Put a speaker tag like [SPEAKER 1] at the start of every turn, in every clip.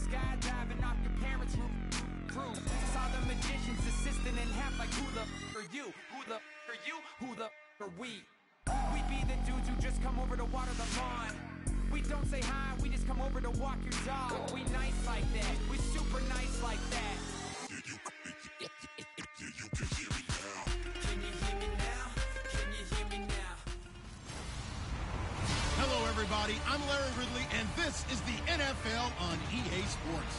[SPEAKER 1] skydiving off your parents' roof. Saw the magician's assistant in half like who the are you? Who the are you? Who the are we? We be the dudes who just come over to water the lawn. We don't say hi, we just come over to walk your dog. We nice like that, we super nice like that. You can hear me now. Can you hear me now? Can you hear me now?
[SPEAKER 2] Hello everybody, I'm Larry Ridley and this is the NFL on EA Sports.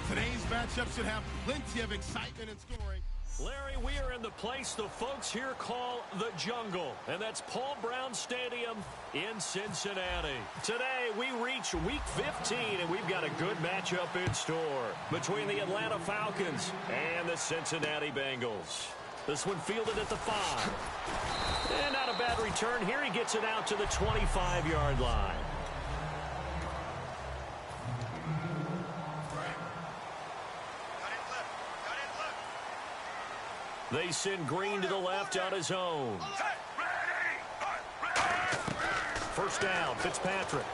[SPEAKER 2] Today's matchup should have plenty of excitement and scoring.
[SPEAKER 3] Larry, we are in the place the folks here call the Jungle, and that's Paul Brown Stadium in Cincinnati. Today, we reach Week 15, and we've got a good matchup in store between the Atlanta Falcons and the Cincinnati Bengals. This one fielded at the 5. And not a bad return here. He gets it out to the 25-yard line. They send Green to the left on his own. First down, Fitzpatrick.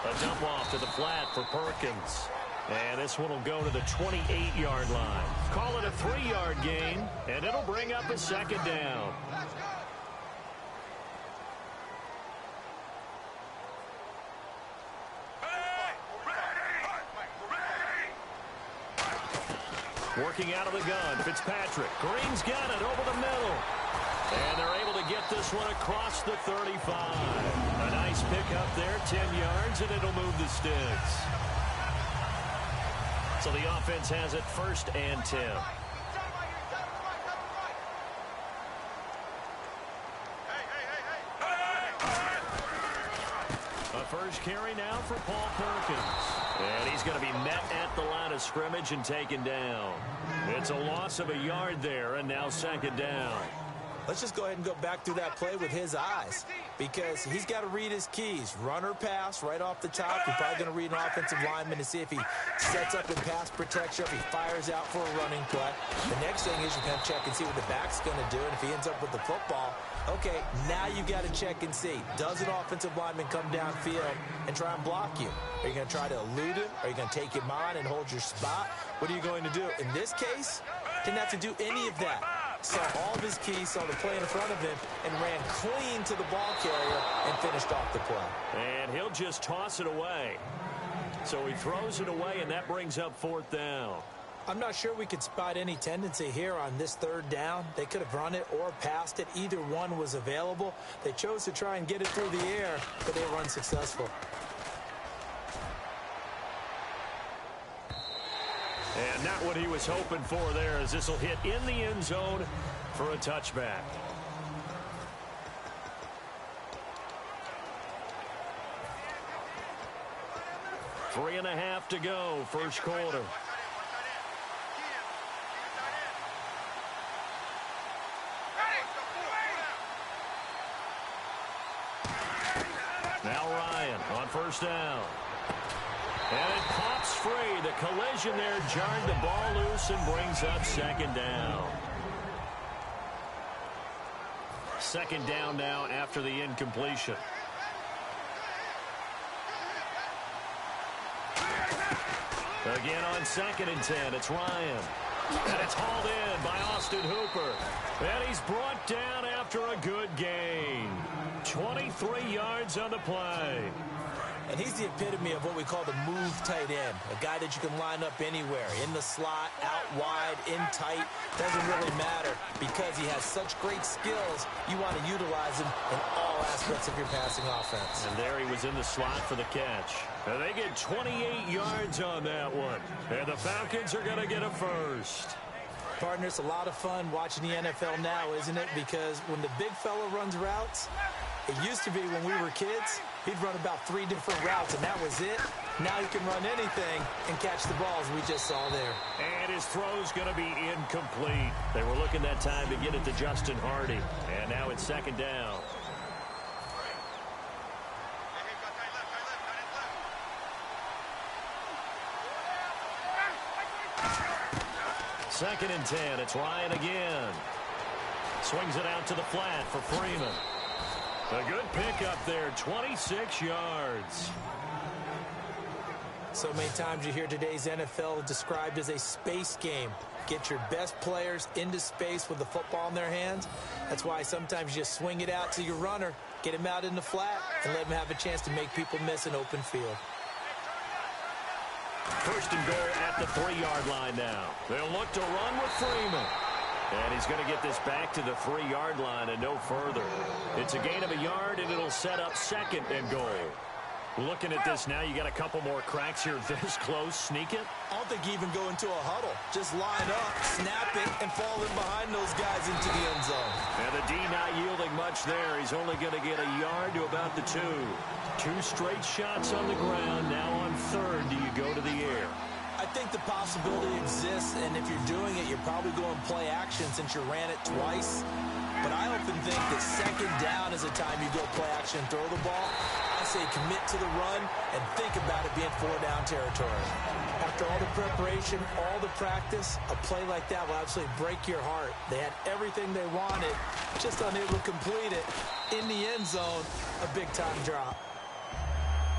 [SPEAKER 3] A dump off to the flat for Perkins. And this one will go to the 28-yard line. Call it a 3-yard gain, and it'll bring up a second down. Working out of the gun, Fitzpatrick. Green's got it over the middle. And they're able to get this one across the 35. A nice pickup there, 10 yards, and it'll move the sticks. So the offense has it 1st and 10. A first carry now for Paul Perkins. And he's going to be met at the line of scrimmage and taken down. It's a loss of a yard there, and now second down.
[SPEAKER 4] Let's just go ahead and go back through that play with his eyes, because he's got to read his keys. Run or pass right off the top. He's probably going to read an offensive lineman to see if he sets up in pass protection, if he fires out for a running play. The next thing is you're going to check and see what the back's going to do, and if he ends up with the football, okay, now you got to check and see. Does an offensive lineman come downfield and try and block you? Are you going to try to elude him? Are you going to take him on and hold your spot? What are you going to do? In this case, didn't have to do any of that. Saw all of his keys, saw the play in front of him, and ran clean to the ball carrier and finished off the play.
[SPEAKER 3] And he'll just toss it away. So he throws it away, and that brings up 4th down.
[SPEAKER 4] I'm not sure we could spot any tendency here on this 3rd down. They could have run it or passed it. Either one was available. They chose to try and get it through the air, but they were unsuccessful.
[SPEAKER 3] And not what he was hoping for there, as this will hit in the end zone for a touchback. Three and a half to go, first quarter. Now Ryan on first down. And it pops free. The collision there jarred the ball loose and brings up second down. Second down now after the incompletion. Again on 2nd and 10, it's Ryan. And it's hauled in by Austin Hooper. And he's brought down after a good gain. 23 yards on the play.
[SPEAKER 4] And he's the epitome of what we call the move tight end. A guy that you can line up anywhere. In the slot, out wide, in tight. Doesn't really matter because he has such great skills. You want to utilize him in all aspects of your passing offense.
[SPEAKER 3] And there he was in the slot for the catch. And they get 28 yards on that one. And the Falcons are going to get a first.
[SPEAKER 4] Partner, it's a lot of fun watching the NFL now, isn't it? Because when the big fella runs routes, it used to be when we were kids, he'd run about 3 different routes, and that was it. Now he can run anything and catch the balls we just saw there.
[SPEAKER 3] And his throw's going to be incomplete. They were looking that time to get it to Justin Hardy. And now it's second down. Second and 10. It's Ryan again. Swings it out to the flat for Freeman. A good pickup there, 26 yards.
[SPEAKER 4] So many times you hear today's NFL described as a space game. Get your best players into space with the football in their hands. That's why sometimes you just swing it out to your runner, get him out in the flat, and let him have a chance to make people miss an open field.
[SPEAKER 3] First and goal at the 3-yard line now. They'll look to run with Freeman. And he's going to get this back to the 3-yard line and no further. It's a gain of a yard, and it'll set up second and goal. Looking at this now, you got a couple more cracks here this close. Sneak it.
[SPEAKER 4] I don't think you even go into a huddle. Just line up, snap it, and fall in behind those guys into the end zone.
[SPEAKER 3] And the D not yielding much there. He's only going to get a yard to about the 2. 2 straight shots on the ground. Now on third, do you go to the air?
[SPEAKER 4] I think the possibility exists, and if you're doing it, you're probably going play action since you ran it twice. But I often think that second down is a time you go play action and throw the ball. I say commit to the run and think about it being 4-down territory. After all the preparation, all the practice, a play like that will absolutely break your heart. They had everything they wanted, just unable to complete it. In the end zone, a big-time drop.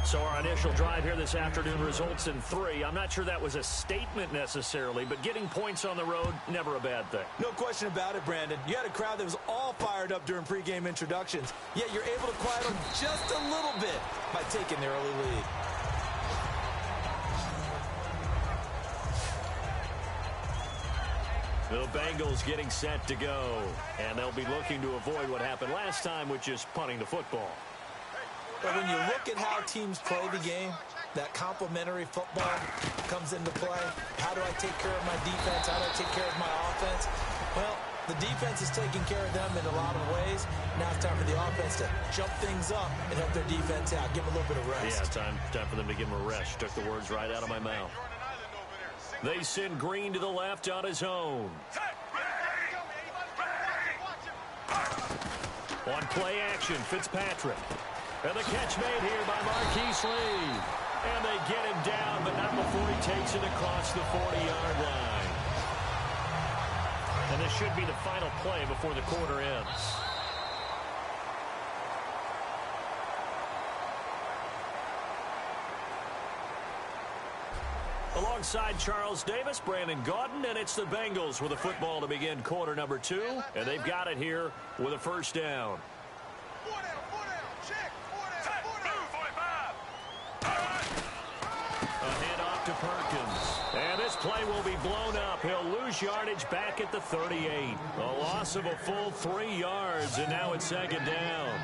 [SPEAKER 3] So our initial drive here this afternoon results in 3. I'm not sure that was a statement necessarily, but getting points on the road, never a bad thing.
[SPEAKER 4] No question about it, Brandon. You had a crowd that was all fired up during pregame introductions, yet you're able to quiet them just a little bit by taking the early lead.
[SPEAKER 3] The Bengals getting set to go, and they'll be looking to avoid what happened last time, which is punting the football.
[SPEAKER 4] But when you look at how teams play the game, that complementary football comes into play. How do I take care of my defense? How do I take care of my offense? Well, the defense is taking care of them in a lot of ways. Now it's time for the offense to jump things up and help their defense out. Give them a little bit of rest.
[SPEAKER 3] Yeah, time for them to give them a rest. Took the words right out of my mouth. They send Green to the left on his own. On play action, Fitzpatrick. And the catch made here by Marquise Lee. And they get him down, but not before he takes it across the 40-yard line. And this should be the final play before the quarter ends. Alongside Charles Davis, Brandon Gaudin, and it's the Bengals with the football to begin quarter number 2. And they've got it here with a first down. To Perkins. And this play will be blown up. He'll lose yardage back at the 38. A loss of a full 3 yards, and now it's second down.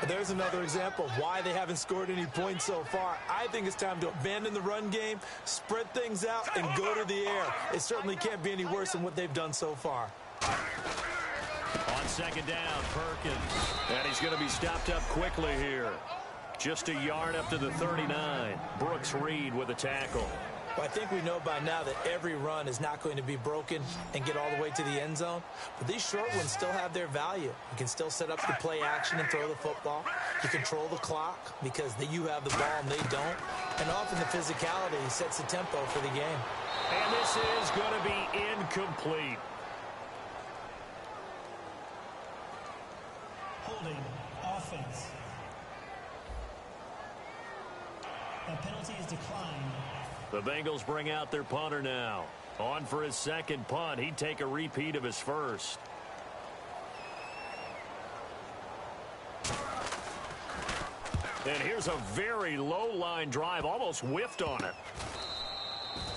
[SPEAKER 4] There's another example of why they haven't scored any points so far. I think it's time to abandon the run game, spread things out, and go to the air. It certainly can't be any worse than what they've done so far.
[SPEAKER 3] On second down, Perkins. And he's going to be stopped up quickly here. Just a yard up to the 39. Brooks Reed with a tackle.
[SPEAKER 4] Well, I think we know by now that every run is not going to be broken and get all the way to the end zone. But these short ones still have their value. You can still set up the play action and throw the football. You control the clock because you have the ball and they don't. And often the physicality sets the tempo for the game.
[SPEAKER 3] And this is going to be incomplete.
[SPEAKER 5] Holding offense. The penalty is declined.
[SPEAKER 3] The Bengals bring out their punter now. On for his second punt. He'd take a repeat of his first. And here's a very low line drive. Almost whiffed on it.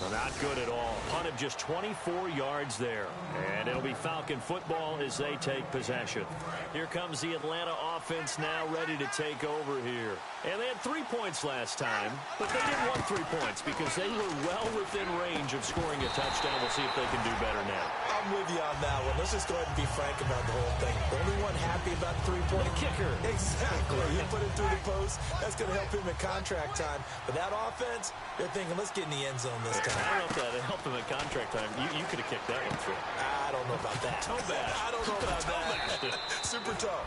[SPEAKER 3] Not good at all. Punt of just 24 yards there. And it'll be Falcon football as they take possession. Here comes the Atlanta offense now ready to take over here. And they had 3 points last time, but they didn't want 3 points because they were well within range of scoring a touchdown. We'll see if they can do better now.
[SPEAKER 4] I'm with you on that one. Let's just go ahead and be frank about the whole thing. The only one happy about the three-point
[SPEAKER 3] kicker.
[SPEAKER 4] Exactly. You put it through the post. That's going to help him in contract time. But that offense, they're thinking, let's get in the end zone this time.
[SPEAKER 3] I don't know if that helped him in contract time. You could have kicked that one through.
[SPEAKER 4] I don't know about that.
[SPEAKER 3] Toe bash.
[SPEAKER 4] I don't know about that. Super toe.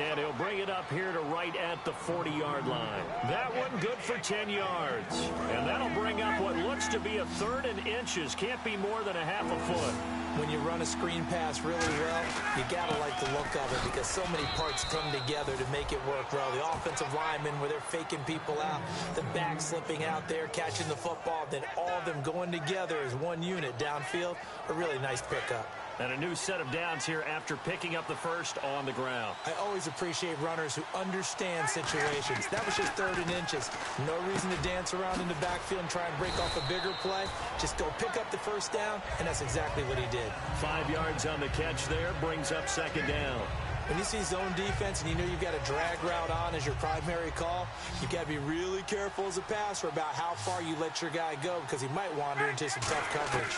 [SPEAKER 3] And he'll bring it up here to right at the 40-yard line. That one good for 10 yards. And that'll bring up what looks to be a 3rd and inches. Can't be more than a half a foot.
[SPEAKER 4] When you run a screen pass really well, you gotta like the look of it because so many parts come together to make it work well. The offensive linemen, where they're faking people out, the back slipping out there, catching the football, then all of them going together as one unit downfield. A really nice pickup.
[SPEAKER 3] And a new set of downs here after picking up the first on the ground.
[SPEAKER 4] I always appreciate runners who understand situations. That was just 3rd and inches. No reason to dance around in the backfield and try and break off a bigger play. Just go pick up the first down, and that's exactly what he did.
[SPEAKER 3] 5 yards on the catch there, brings up 2nd down.
[SPEAKER 4] When you see zone defense and you know you've got a drag route on as your primary call, you got to be really careful as a passer about how far you let your guy go because he might wander into some tough coverage.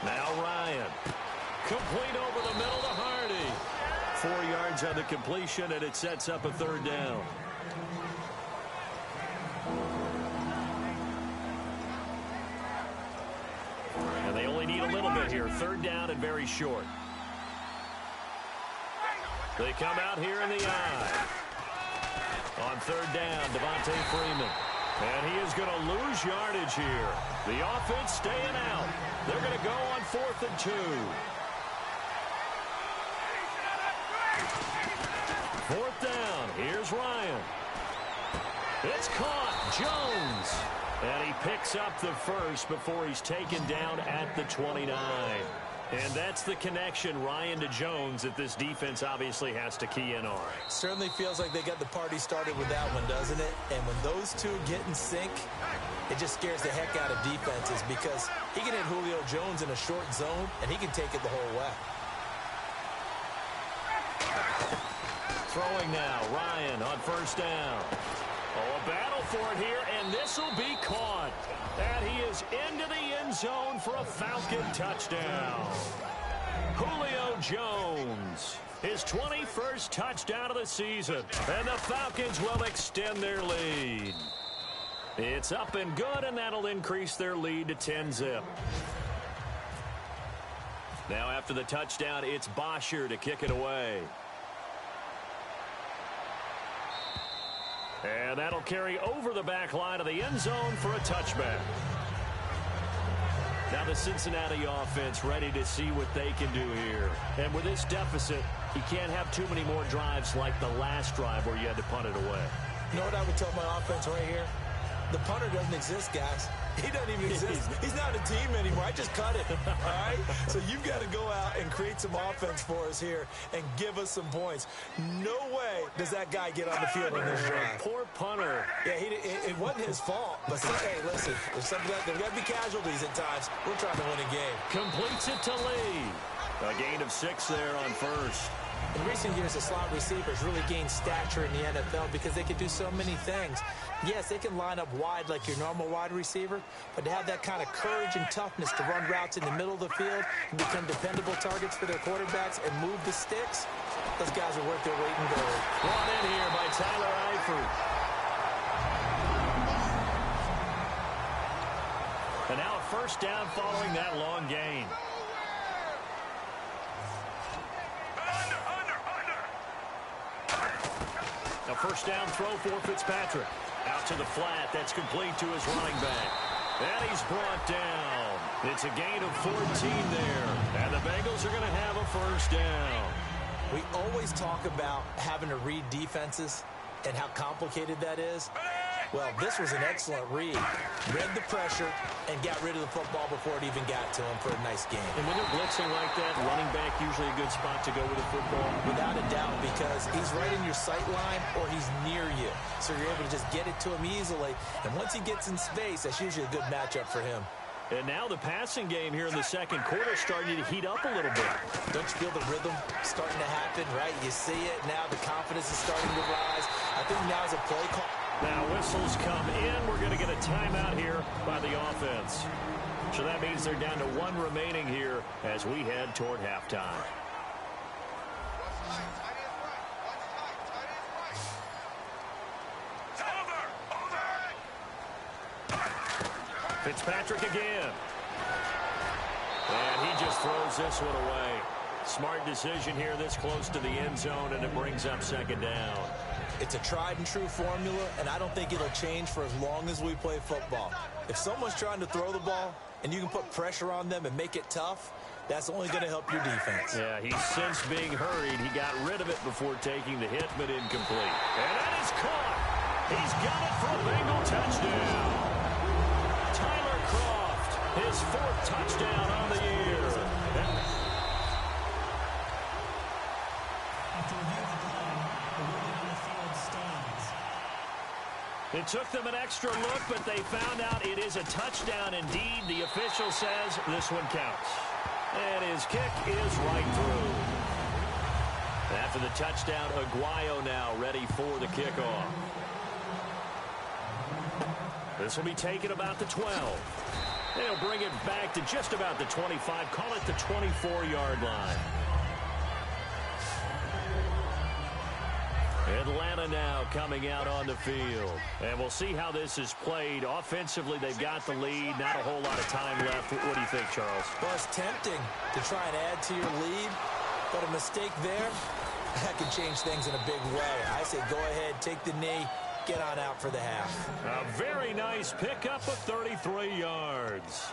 [SPEAKER 3] Now Ryan. Complete over the middle to Hardy. 4 yards on the completion, and it sets up a 3rd down. And they only need a little bit here. 3rd down and very short. They come out here in the eye. On 3rd down, Devontae Freeman. And he is going to lose yardage here. The offense staying out. They're going to go on 4th and 2. 4th down. Here's Ryan. It's caught. Jones. And he picks up the first before he's taken down at the 29. And that's the connection, Ryan to Jones, that this defense obviously has to key in on.
[SPEAKER 4] Certainly feels like they got the party started with that one, doesn't it? And when those two get in sync, it just scares the heck out of defenses because he can hit Julio Jones in a short zone, and he can take it the whole way.
[SPEAKER 3] Throwing now, Ryan on 1st down. Oh, a battle for it here, and this will be caught. And he is into the end zone for a Falcon touchdown. Julio Jones, his 21st touchdown of the season. And the Falcons will extend their lead. It's up and good, and that'll increase their lead to 10-zip. Now after the touchdown, it's Bosher to kick it away. And that'll carry over the back line of the end zone for a touchback. Now the Cincinnati offense ready to see what they can do here. And with this deficit, you can't have too many more drives like the last drive where you had to punt it away.
[SPEAKER 4] You know what I would tell my offense right here? The punter doesn't exist, guys. He doesn't even exist. He's not a team anymore. I just cut it, all right? So you've got to go out and create some offense for us here and give us some points. No way does that guy get on the field in this drive.
[SPEAKER 3] Poor punter.
[SPEAKER 4] Yeah, it wasn't his fault. But, hey, listen, there's got to be casualties at times. We're trying to win a game.
[SPEAKER 3] Completes it to Lee. A gain of 6 there on 1st.
[SPEAKER 4] In recent years, the slot receivers really gained stature in the NFL because they can do so many things. Yes, they can line up wide like your normal wide receiver, but to have that kind of courage and toughness to run routes in the middle of the field and become dependable targets for their quarterbacks and move the sticks, those guys are worth their weight in gold.
[SPEAKER 3] Brought in here by Tyler Eifert. And now a 1st down following that long gain. A 1st down throw for Fitzpatrick. Out to the flat. That's complete to his running back. And he's brought down. It's a gain of 14 there. And the Bengals are going to have a 1st down.
[SPEAKER 4] We always talk about having to read defenses and how complicated that is. Well, this was an excellent read. Read the pressure and got rid of the football before it even got to him for a nice game.
[SPEAKER 3] And when they're blitzing like that, running back usually a good spot to go with the football.
[SPEAKER 4] Without a doubt, because he's right in your sight line or he's near you. So you're able to just get it to him easily. And once he gets in space, that's usually a good matchup for him.
[SPEAKER 3] And now the passing game here in the 2nd quarter starting to heat up a little bit.
[SPEAKER 4] Don't you feel the rhythm starting to happen, right? You see it. Now the confidence is starting to rise. I think now is a play call.
[SPEAKER 3] Now whistles come in. We're going to get a timeout here by the offense. So that means they're down to 1 remaining here as we head toward halftime. Fitzpatrick again. And he just throws this one away. Smart decision here this close to the end zone, and it brings up 2nd down.
[SPEAKER 4] It's a tried-and-true formula, and I don't think it'll change for as long as we play football. If someone's trying to throw the ball and you can put pressure on them and make it tough, That's only going to help your defense.
[SPEAKER 3] Yeah, he's since being hurried. He got rid of it before taking the hit, but incomplete. And that is caught. He's got it for a Bengal touchdown. Tyler Croft, his 4th touchdown on the year.
[SPEAKER 5] After reviewing the play, the ruling on the field stands.
[SPEAKER 3] It took them an extra look, but they found out it is a touchdown indeed. The official says this one counts. And his kick is right through. After the touchdown, Aguayo now ready for the kickoff. This will be taken about the 12. They'll bring it back to just about the 25. Call it the 24-yard line. Atlanta now coming out on the field. And we'll see how this is played. Offensively, they've got the lead. Not a whole lot of time left. What do you think, Charles?
[SPEAKER 4] Well, it's tempting to try and add to your lead, but a mistake there, that could change things in a big way. I say go ahead, take the knee, get on out for the half.
[SPEAKER 3] A very nice pickup of 33 yards.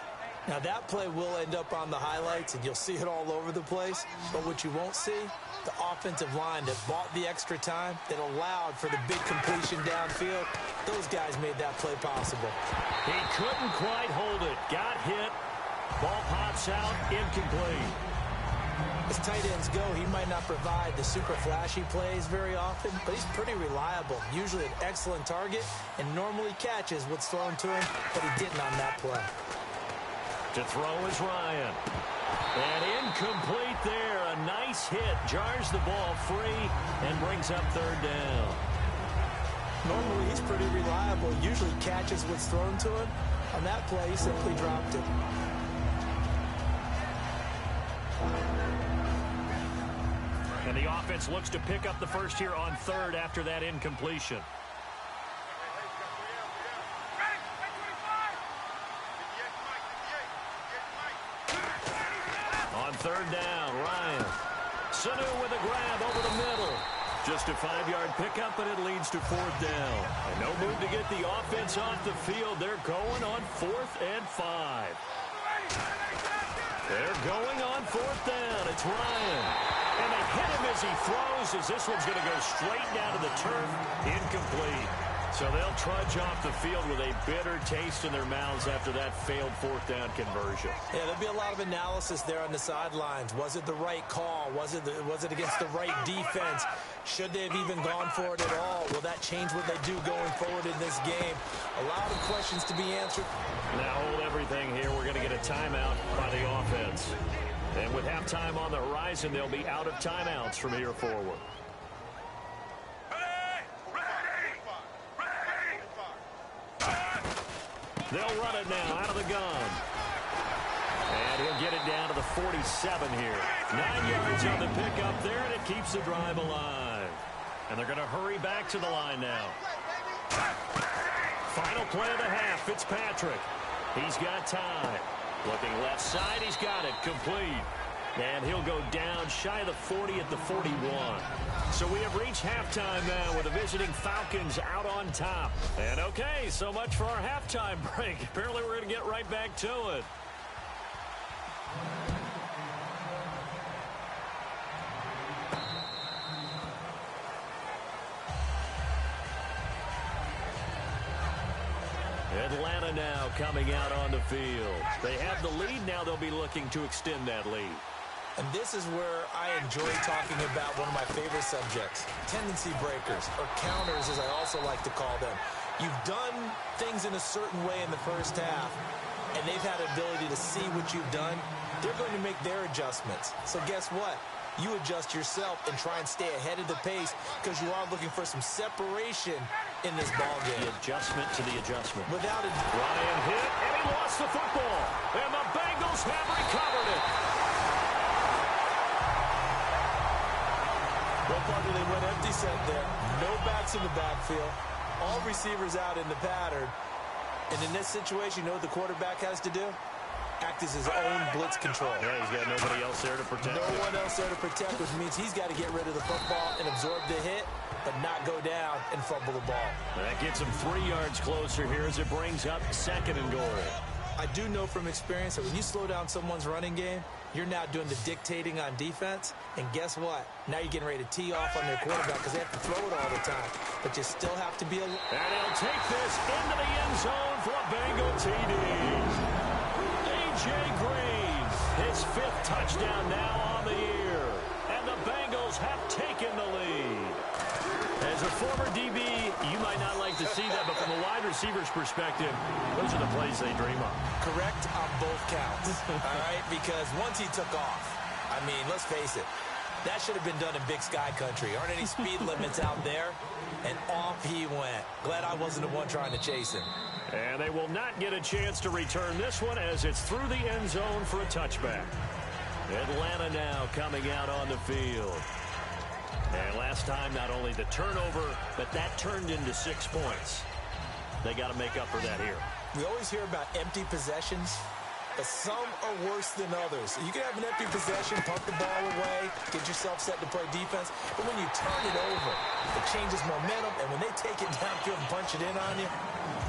[SPEAKER 4] Now, that play will end up on the highlights, and you'll see it all over the place. But what you won't see, the offensive line that bought the extra time, that allowed for the big completion downfield, those guys made that play possible.
[SPEAKER 3] He couldn't quite hold it. Got hit. Ball pops out. Incomplete.
[SPEAKER 4] As tight ends go, he might not provide the super flashy plays very often, but he's pretty reliable. Usually an excellent target, and normally catches what's thrown to him, but he didn't on that play.
[SPEAKER 3] To throw is Ryan. And incomplete there. A nice hit. Jars the ball free and brings up 3rd down.
[SPEAKER 4] Normally he's pretty reliable. Usually catches what's thrown to him. On that play, he simply dropped it.
[SPEAKER 3] And the offense looks to pick up the first here on 3rd after that incompletion. On 3rd down, Ryan. Sanu with a grab over the middle. Just a 5-yard pickup, but it leads to 4th down. And no move to get the offense off the field. They're going on 4th and 5. They're going on 4th down. It's Ryan. And they hit him as he throws, as this one's going to go straight down to the turf. Incomplete. So they'll trudge off the field with a bitter taste in their mouths after that failed 4th down conversion.
[SPEAKER 4] Yeah, there'll be a lot of analysis there on the sidelines. Was it the right call? Was it against the right defense? Should they have even gone for it at all? Will that change what they do going forward in this game? A lot of questions to be answered.
[SPEAKER 3] Now hold everything here. We're going to get a timeout by the offense. And with halftime on the horizon, they'll be out of timeouts from here forward. They'll run it now out of the gun. And he'll get it down to the 47 here. 9 yards on the pickup there, and it keeps the drive alive. And they're going to hurry back to the line now. Final play of the half, Fitzpatrick. He's got time. Looking left side, he's got it. Complete. And he'll go down shy of the 40 at the 41. So we have reached halftime now with the visiting Falcons out on top. And okay, so much for our halftime break. Apparently we're going to get right back to it. Atlanta now coming out on the field. They have the lead. Now they'll be looking to extend that lead.
[SPEAKER 4] And this is where I enjoy talking about one of my favorite subjects, tendency breakers, or counters as I also like to call them. You've done things in a certain way in the first half, and they've had the ability to see what you've done. They're going to make their adjustments. So guess what? You adjust yourself and try and stay ahead of the pace because you are looking for some separation in this ball game.
[SPEAKER 3] The adjustment to the adjustment.
[SPEAKER 4] Without it.
[SPEAKER 3] Ryan hit, and he lost the football. And the Bengals have recovered it.
[SPEAKER 4] What part did they went empty set there? No backs in the backfield. All receivers out in the pattern. And in this situation, you know what the quarterback has to do? Act as his own blitz control.
[SPEAKER 3] Yeah, he's got nobody else there to protect.
[SPEAKER 4] No one else there to protect, which means he's got to get rid of the football and absorb the hit, but not go down and fumble the ball.
[SPEAKER 3] That gets him 3 yards closer here as it brings up 2nd and goal.
[SPEAKER 4] I do know from experience that when you slow down someone's running game, you're now doing the dictating on defense. And guess what? Now you're getting ready to tee off on their quarterback because they have to throw it all the time. But you still have to be a...
[SPEAKER 3] And he'll take this into the end zone for a Bengal TD. A.J. Green, his 5th touchdown now on the year. And the Bengals have taken the lead. As a former DB, you might not like to see that, but from a wide receiver's perspective, those are the plays they dream of.
[SPEAKER 4] Correct on both counts, all right? Because once he took off, I mean, let's face it, that should have been done in Big Sky Country. Aren't any speed limits out there? And off he went. Glad I wasn't the one trying to chase him.
[SPEAKER 3] And they will not get a chance to return this one as it's through the end zone for a touchback. Atlanta now coming out on the field. And last time, not only the turnover, but that turned into 6 points. They got to make up for that here.
[SPEAKER 4] We always hear about empty possessions, but some are worse than others. You can have an empty possession, punt the ball away, get yourself set to play defense, but when you turn it over, it changes momentum, and when they take it downfield and punch it in on you,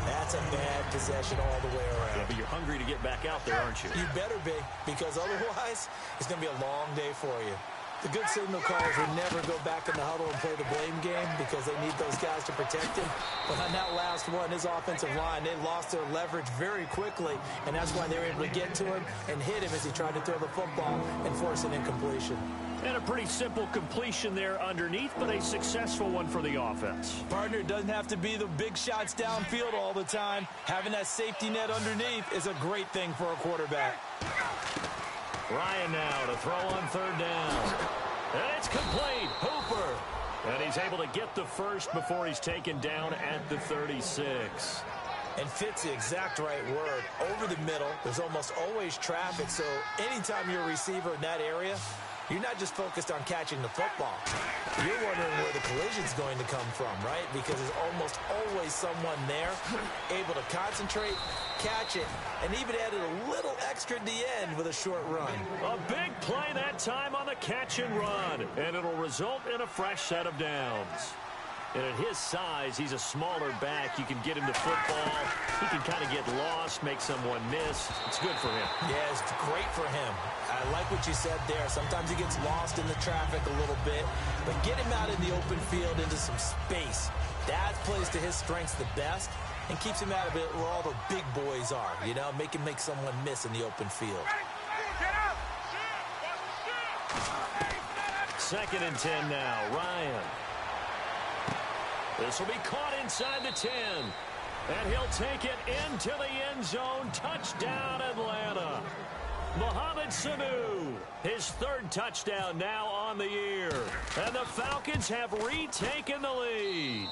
[SPEAKER 4] that's a bad possession all the way around.
[SPEAKER 3] Yeah, but you're hungry to get back out there, aren't you?
[SPEAKER 4] You better be, because otherwise, it's going to be a long day for you. The good signal callers will never go back in the huddle and play the blame game because they need those guys to protect him. But on that last one, his offensive line, they lost their leverage very quickly, and that's why they were able to get to him and hit him as he tried to throw the football and force an incompletion.
[SPEAKER 3] And a pretty simple completion there underneath, but a successful one for the offense.
[SPEAKER 4] Partner, it doesn't have to be the big shots downfield all the time. Having that safety net underneath is a great thing for a quarterback.
[SPEAKER 3] Ryan now to throw on 3rd down. And it's complete. Hooper. And he's able to get the first before he's taken down at the 36.
[SPEAKER 4] And fits the exact right word. Over the middle, there's almost always traffic, so anytime you're a receiver in that area, you're not just focused on catching the football. You're wondering where the collision's going to come from, right? Because there's almost always someone there able to concentrate, catch it, and even added a little extra at the end with a short run.
[SPEAKER 3] A big play that time on the catch and run, and it'll result in a fresh set of downs. And at his size, he's a smaller back. You can get him the football. He can kind of get lost, make someone miss. It's good for him.
[SPEAKER 4] Yeah, it's great for him. I like what you said there. Sometimes he gets lost in the traffic a little bit, but get him out in the open field into some space. That plays to his strengths the best and keeps him out of it where all the big boys are, you know, make someone miss in the open field.
[SPEAKER 3] 2nd and 10 now. Ryan. This will be caught inside the 10. And he'll take it into the end zone. Touchdown, Atlanta. Mohamed Sanu, his 3rd touchdown now on the year. And the Falcons have retaken the lead.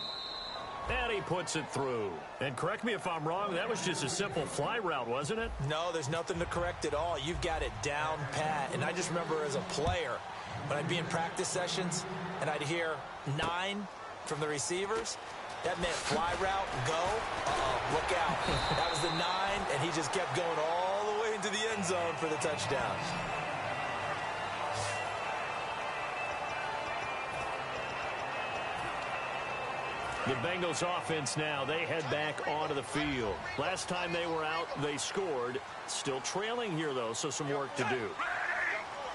[SPEAKER 3] And he puts it through. And correct me if I'm wrong, that was just a simple fly route, wasn't it?
[SPEAKER 4] No, there's nothing to correct at all. You've got it down pat. And I just remember as a player, when I'd be in practice sessions and I'd hear 9 from the receivers, that meant fly route, go, look out. That was the 9, and he just kept going all the way into the end zone for the touchdown.
[SPEAKER 3] The Bengals offense now, they head back onto the field. Last time they were out, they scored. Still trailing here, though, so some work to do.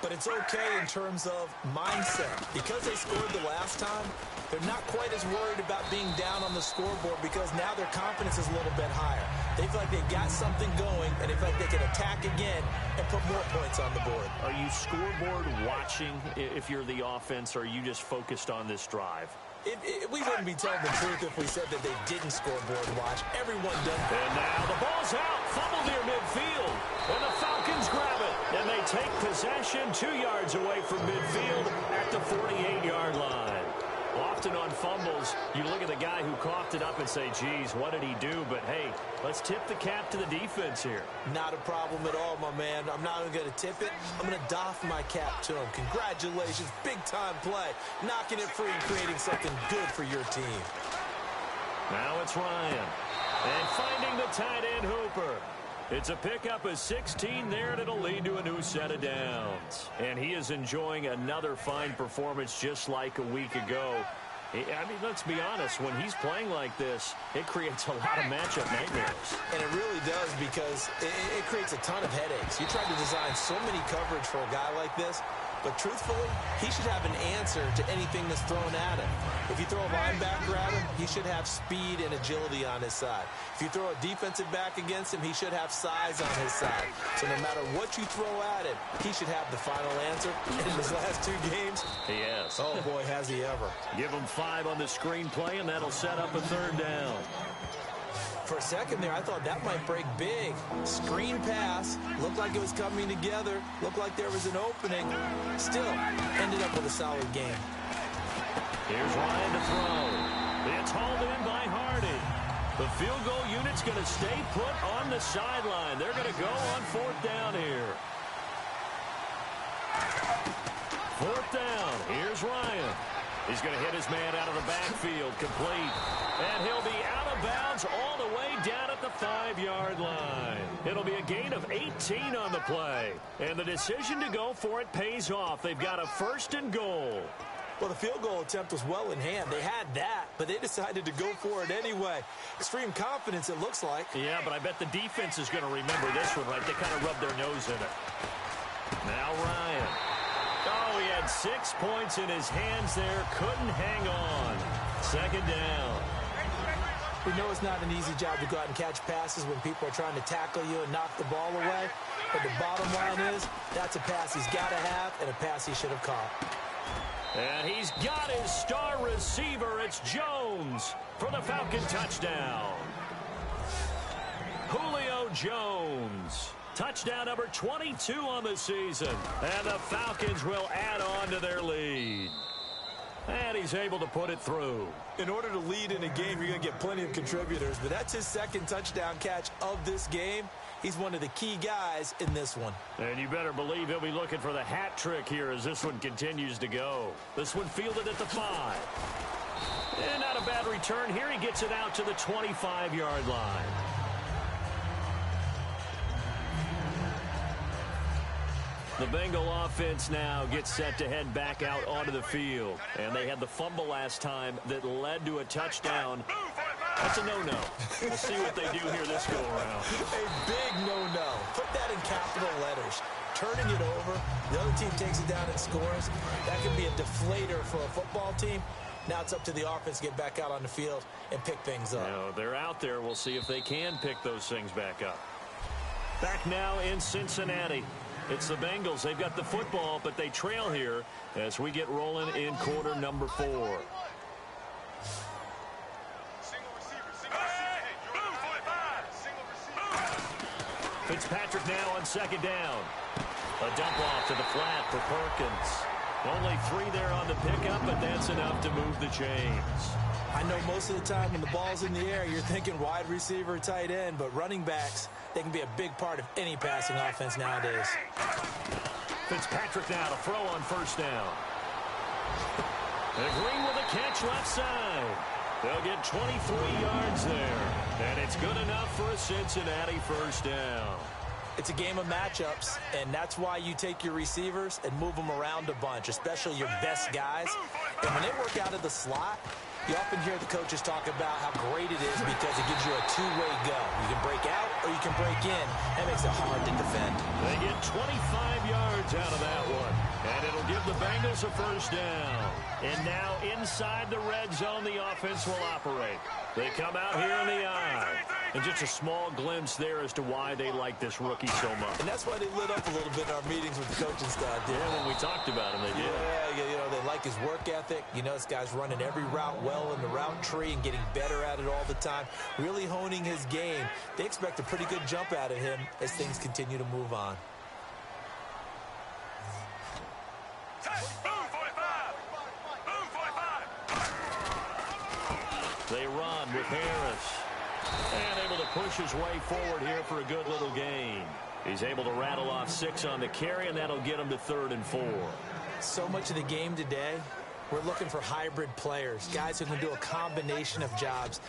[SPEAKER 4] But it's okay in terms of mindset. Because they scored the last time, they're not quite as worried about being down on the scoreboard because now their confidence is a little bit higher. They feel like they've got something going, and they feel like they can attack again and put more points on the board.
[SPEAKER 3] Are you scoreboard watching if you're the offense, or are you just focused on this drive?
[SPEAKER 4] We wouldn't be telling the truth if we said that they didn't scoreboard watch. Everyone does.
[SPEAKER 3] And now the ball's out. Fumble near midfield. And the Falcons grab it. And they take possession 2 yards away from midfield at the 48-yard line. Often on fumbles, you look at the guy who coughed it up and say, geez, what did he do? But, hey, let's tip the cap to the defense here.
[SPEAKER 4] Not a problem at all, my man. I'm not even going to tip it. I'm going to doff my cap to him. Congratulations. Big-time play. Knocking it free and creating something good for your team.
[SPEAKER 3] Now it's Ryan. And finding the tight end, Hooper. It's a pickup of 16 there, and it'll lead to a new set of downs. And he is enjoying another fine performance just like a week ago. I mean, let's be honest. When he's playing like this, it creates a lot of matchup nightmares.
[SPEAKER 4] And it really does, because it creates a ton of headaches. You try to design so many coverage for a guy like this, but truthfully, he should have an answer to anything that's thrown at him. If you throw a linebacker at him, he should have speed and agility on his side. If you throw a defensive back against him, he should have size on his side. So no matter what you throw at him, he should have the final answer. In his last 2 games,
[SPEAKER 3] He has.
[SPEAKER 4] oh boy, has he ever.
[SPEAKER 3] Give him 5 on the screenplay, and that'll set up a 3rd down.
[SPEAKER 4] For a second there, I thought that might break big. Screen pass. Looked like it was coming together. Looked like there was an opening. Still, ended up with a solid game.
[SPEAKER 3] Here's Ryan to throw. It's hauled in by Hardy. The field goal unit's going to stay put on the sideline. They're going to go on 4th down here. 4th down. Here's Ryan. He's going to hit his man out of the backfield, complete. And he'll be out of bounds all the way down at the 5-yard line. It'll be a gain of 18 on the play. And the decision to go for it pays off. They've got a 1st and goal.
[SPEAKER 4] Well, the field goal attempt was well in hand. They had that, but they decided to go for it anyway. Extreme confidence, it looks like.
[SPEAKER 3] Yeah, but I bet the defense is going to remember this one, right? They kind of rubbed their nose in it. Now Ryan. Oh, he had 6 points in his hands there. Couldn't hang on. 2nd down.
[SPEAKER 4] We know it's not an easy job to go out and catch passes when people are trying to tackle you and knock the ball away. But the bottom line is, that's a pass he's got to have and a pass he should have caught.
[SPEAKER 3] And he's got his star receiver. It's Jones for the Falcon touchdown. Julio Jones. Touchdown number 22 on the season. And the Falcons will add on to their lead. And he's able to put it through.
[SPEAKER 4] In order to lead in a game, you're going to get plenty of contributors, but that's his 2nd touchdown catch of this game. He's one of the key guys in this one.
[SPEAKER 3] And you better believe he'll be looking for the hat trick here as this one continues to go. This one fielded at the 5. And not a bad return here. He gets it out to the 25-yard line. The Bengal offense now gets set to head back out onto the field. And they had the fumble last time that led to a touchdown. That's a no-no. We'll see what they do here this go-around.
[SPEAKER 4] A big no-no. Put that in capital letters. Turning it over, the other team takes it down and scores. That can be a deflator for a football team. Now it's up to the offense to get back out on the field and pick things up.
[SPEAKER 3] You know, they're out there. We'll see if they can pick those things back up. Back now in Cincinnati. It's the Bengals. They've got the football, but they trail here as we get rolling in quarter number 4. Fitzpatrick now on 2nd down. A dump off to the flat for Perkins. Only 3 there on the pickup, but that's enough to move the chains.
[SPEAKER 4] I know most of the time when the ball's in the air, you're thinking wide receiver, tight end, but running backs, they can be a big part of any passing offense nowadays.
[SPEAKER 3] Fitzpatrick now to throw on 1st down. And Green with a catch left side. They'll get 23 yards there. And it's good enough for a Cincinnati 1st down.
[SPEAKER 4] It's a game of matchups, and that's why you take your receivers and move them around a bunch, especially your best guys. And when they work out of the slot, you often hear the coaches talk about how great it is because it gives you a 2-way go. You can break out or you can break in. That makes it hard to defend.
[SPEAKER 3] They get 25 yards out of that one. And it'll give the Bengals a 1st down. And now inside the red zone, the offense will operate. They come out here in the eye. And just a small glimpse there as to why they like this rookie so much.
[SPEAKER 4] And that's why they lit up a little bit in our meetings with the coaching staff.
[SPEAKER 3] Yeah, when we talked about him, they did.
[SPEAKER 4] Yeah, you know, they like his work ethic. You know, this guy's running every route well in the route tree and getting better at it all the time. Really honing his game. They expect a pretty good jump out of him as things continue to move on.
[SPEAKER 3] They run with Harris. And able to push his way forward here for a good little gain. He's able to rattle off 6 on the carry, and that'll get him to 3rd and 4.
[SPEAKER 4] So much of the game today, we're looking for hybrid players, guys who can do a combination of jobs.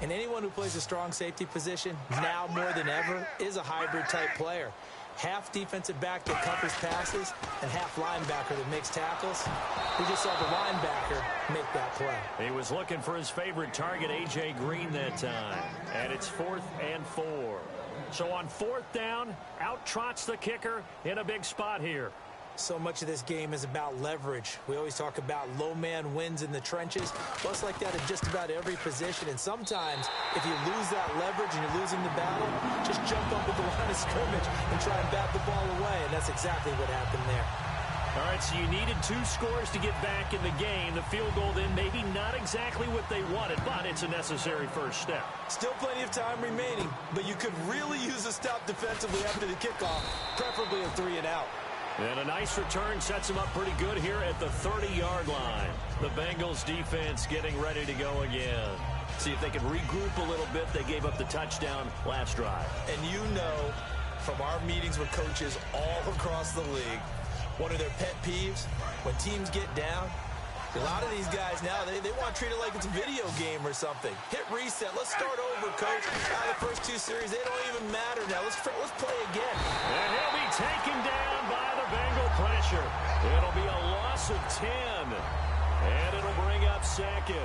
[SPEAKER 4] And anyone who plays a strong safety position, now more than ever, is a hybrid type player. Half defensive back that covers passes and half linebacker that makes tackles. We just saw the linebacker make that play.
[SPEAKER 3] He was looking for his favorite target, A.J. Green, that time. And it's 4th and 4. So on 4th down, out trots the kicker in a big spot here.
[SPEAKER 4] So much of this game is about leverage. We always talk about low man wins in the trenches. Well, it's like that in just about every position. And sometimes, if you lose that leverage and you're losing the battle, just jump up at the line of scrimmage and try and bat the ball away. And that's exactly what happened there.
[SPEAKER 3] All right, so you needed 2 scores to get back in the game. The field goal then maybe not exactly what they wanted, but it's a necessary first step.
[SPEAKER 4] Still plenty of time remaining, but you could really use a stop defensively after the kickoff, preferably a 3 and out.
[SPEAKER 3] And a nice return sets them up pretty good here at the 30-yard line. The Bengals defense getting ready to go again. See if they can regroup a little bit. They gave up the touchdown last drive.
[SPEAKER 4] And you know from our meetings with coaches all across the league, one of their pet peeves, when teams get down, a lot of these guys now, they want to treat it like it's a video game or something. Hit reset. Let's start over, coach. The first 2 series, they don't even matter now. Let's play again.
[SPEAKER 3] And he'll be taken down by the Bengal pressure. It'll be a loss of 10. And it'll bring up 2nd.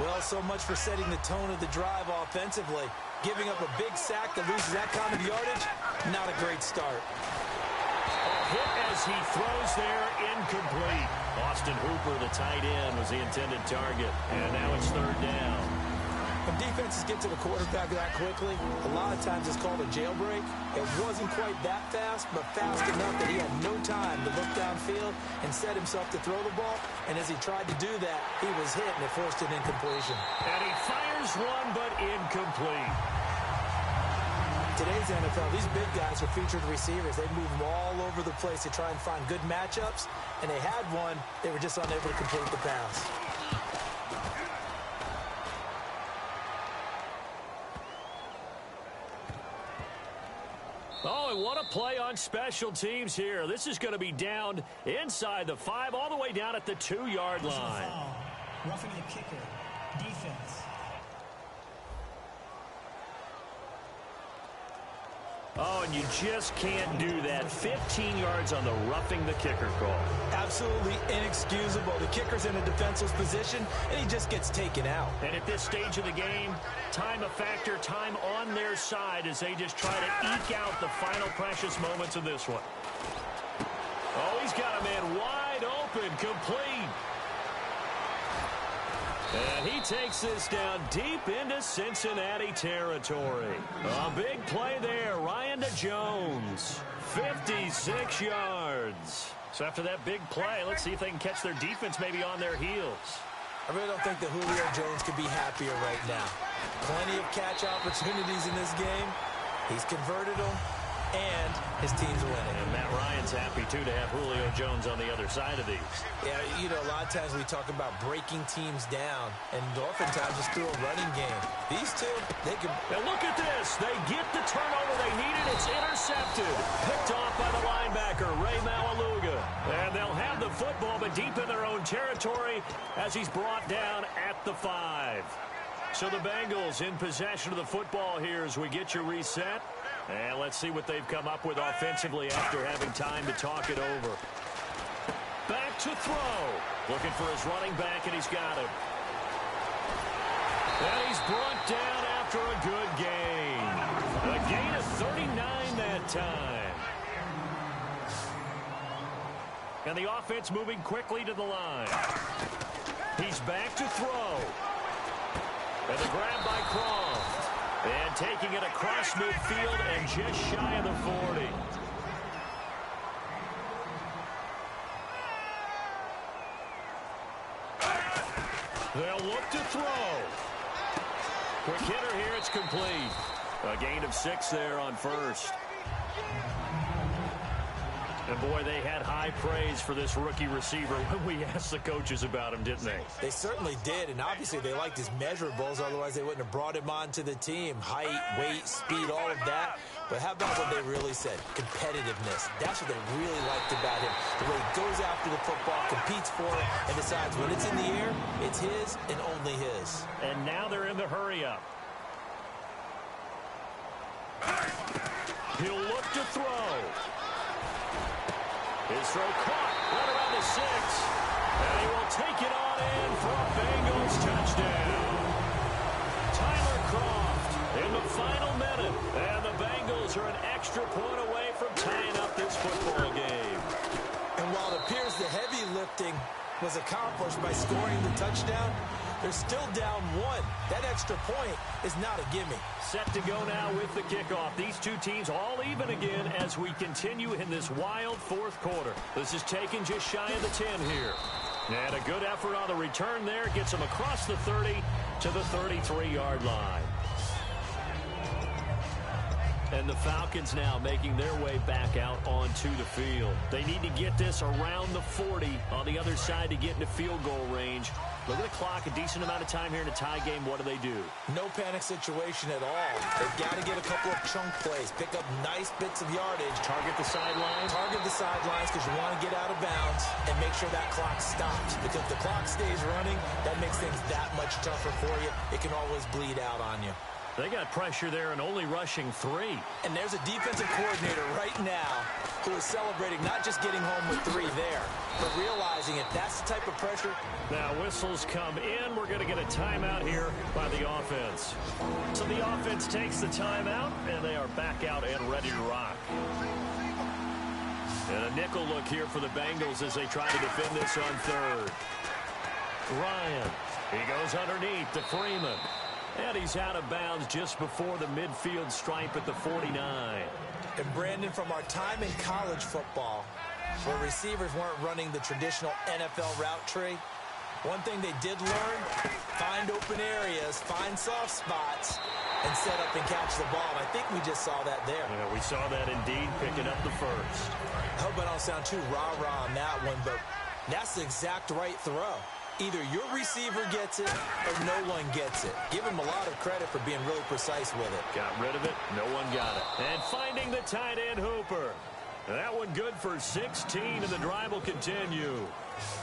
[SPEAKER 4] Well, so much for setting the tone of the drive offensively. Giving up a big sack that loses that kind of yardage, not a great start.
[SPEAKER 3] Hit as he throws there, incomplete. Austin Hooper, the tight end, was the intended target. And now it's 3rd down.
[SPEAKER 4] When defenses get to the quarterback that quickly, a lot of times it's called a jailbreak. It wasn't quite that fast, but fast enough that he had no time to look downfield and set himself to throw the ball. And as he tried to do that, he was hit, and it forced an incompletion.
[SPEAKER 3] And he fires one, but incomplete.
[SPEAKER 4] Today's NFL, these big guys are featured receivers. They move them all over the place to try and find good matchups, and they had one. They were just unable to complete the pass.
[SPEAKER 3] Oh, and what a play on special teams here. This is going to be down inside the 5, all the way down at the 2-yard line.
[SPEAKER 5] Roughing the kicker. Defense.
[SPEAKER 3] Oh, and you just can't do that. 15 yards on the roughing the kicker call.
[SPEAKER 4] Absolutely inexcusable. The kicker's in a defenseless position, and he just gets taken out.
[SPEAKER 3] And at this stage of the game, time a factor, time on their side as they just try to eke out the final precious moments of this one. Oh, he's got a man wide open, complete. And he takes this down deep into Cincinnati territory. A big play there. Ryan to Jones. 56 yards. So after that big play, let's see if they can catch their defense maybe on their heels.
[SPEAKER 4] I really don't think that Julio Jones could be happier right now. Plenty of catch opportunities in this game. He's converted them, and his team's winning.
[SPEAKER 3] And Matt Ryan's happy, too, to have Julio Jones on the other side of these.
[SPEAKER 4] Yeah, you know, a lot of times we talk about breaking teams down, and oftentimes just through a running game. These two, they can...
[SPEAKER 3] And look at this. They get the turnover they needed. It's intercepted. Picked off by the linebacker, Ray Maualuga. And they'll have the football, but deep in their own territory as he's brought down at the 5. So the Bengals in possession of the football here as we get your reset. And let's see what they've come up with offensively after having time to talk it over. Back to throw. Looking for his running back, and he's got him. And he's brought down after a good gain. A gain of 39 that time. And the offense moving quickly to the line. He's back to throw. And the grab by Croft. And taking it across midfield and just shy of the 40. They'll look to throw. Quick hitter here, it's complete. A gain of 6 there on first. And, boy, they had high praise for this rookie receiver when we asked the coaches about him, didn't they?
[SPEAKER 4] They certainly did, and obviously they liked his measurables. Otherwise, they wouldn't have brought him onto the team. Height, weight, speed, all of that. But how about what they really said? Competitiveness. That's what they really liked about him. The way he goes after the football, competes for it, and decides when it's in the air, it's his and only his.
[SPEAKER 3] And now they're in the hurry-up. He'll look to throw. His throw caught right around the 6. And he will take it on in for a Bengals touchdown. Tyler Croft in the final minute. And the Bengals are an extra point away from tying up this football game.
[SPEAKER 4] And while it appears the heavy lifting was accomplished by scoring the touchdown, they're still down 1. That extra point is not a gimme.
[SPEAKER 3] Set to go now with the kickoff. These two teams all even again as we continue in this wild fourth quarter. This is taken just shy of the 10 here. And a good effort on the return there. Gets them across the 30 to the 33-yard line. And the Falcons now making their way back out onto the field. They need to get this around the 40 on the other side to get into field goal range. Look at the clock, a decent amount of time here in a tie game. What do?
[SPEAKER 4] No panic situation at all. They've got to get a couple of chunk plays, pick up nice bits of yardage.
[SPEAKER 3] Target the sidelines.
[SPEAKER 4] Target the sidelines because you want to get out of bounds and make sure that clock stops. Because if the clock stays running, that makes things that much tougher for you. It can always bleed out on you.
[SPEAKER 3] They got pressure there and only rushing 3.
[SPEAKER 4] And there's a defensive coordinator right now who is celebrating not just getting home with 3 there, but realizing if that's the type of pressure.
[SPEAKER 3] Now whistles come in. We're going to get a timeout here by the offense. So the offense takes the timeout, and they are back out and ready to rock. And a nickel look here for the Bengals as they try to defend this on 3rd. Ryan, he goes underneath to Freeman. And he's out of bounds just before the midfield stripe at the 49.
[SPEAKER 4] And Brandon, from our time in college football, where receivers weren't running the traditional NFL route tree, one thing they did learn, find open areas, find soft spots, and set up and catch the ball. And I think we just saw that there.
[SPEAKER 3] Yeah, we saw that indeed, picking up the first.
[SPEAKER 4] I hope I don't sound too rah-rah on that one, but that's the exact right throw. Either your receiver gets it or no one gets it. Give him a lot of credit for being really precise with it.
[SPEAKER 3] Got rid of it. No one got it. And finding the tight end Hooper. That one good for 16, and the drive will continue.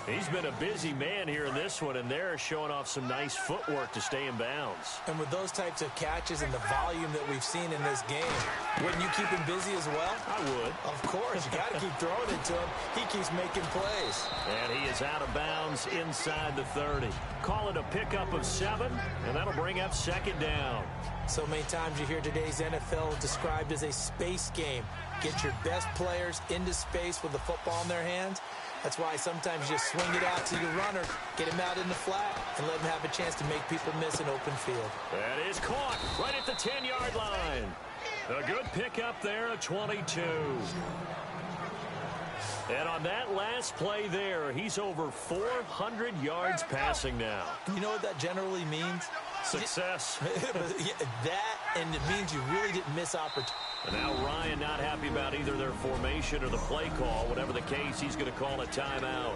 [SPEAKER 3] He's been a busy man here in this one, and they're showing off some nice footwork to stay in bounds.
[SPEAKER 4] And with those types of catches and the volume that we've seen in this game, wouldn't you keep him busy as well?
[SPEAKER 3] I would.
[SPEAKER 4] Of course. You got to keep throwing it to him. He keeps making plays.
[SPEAKER 3] And he is out of bounds inside the 30. Call it a pickup of 7, and that'll bring up 2nd down.
[SPEAKER 4] So many times you hear today's NFL described as a space game. Get your best players into space with the football in their hands. That's why sometimes you just swing it out to your runner, get him out in the flat, and let him have a chance to make people miss an open field.
[SPEAKER 3] That is caught right at the 10-yard line. A good pickup there at 22. And on that last play there, he's over 400 yards passing now.
[SPEAKER 4] You know what that generally means?
[SPEAKER 3] Success.
[SPEAKER 4] That, and it means you really didn't miss opportunity.
[SPEAKER 3] And now Ryan not happy about either their formation or the play call. Whatever the case, he's going to call a timeout.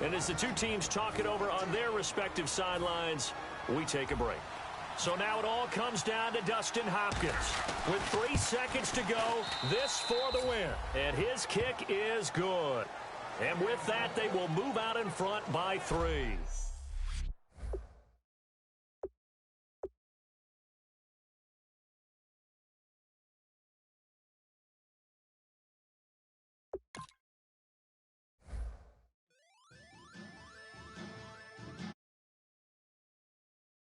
[SPEAKER 3] And as the two teams talk it over on their respective sidelines, we take a break. So now it all comes down to Dustin Hopkins. With 3 seconds to go, this for the win. And his kick is good. And with that, they will move out in front by 3.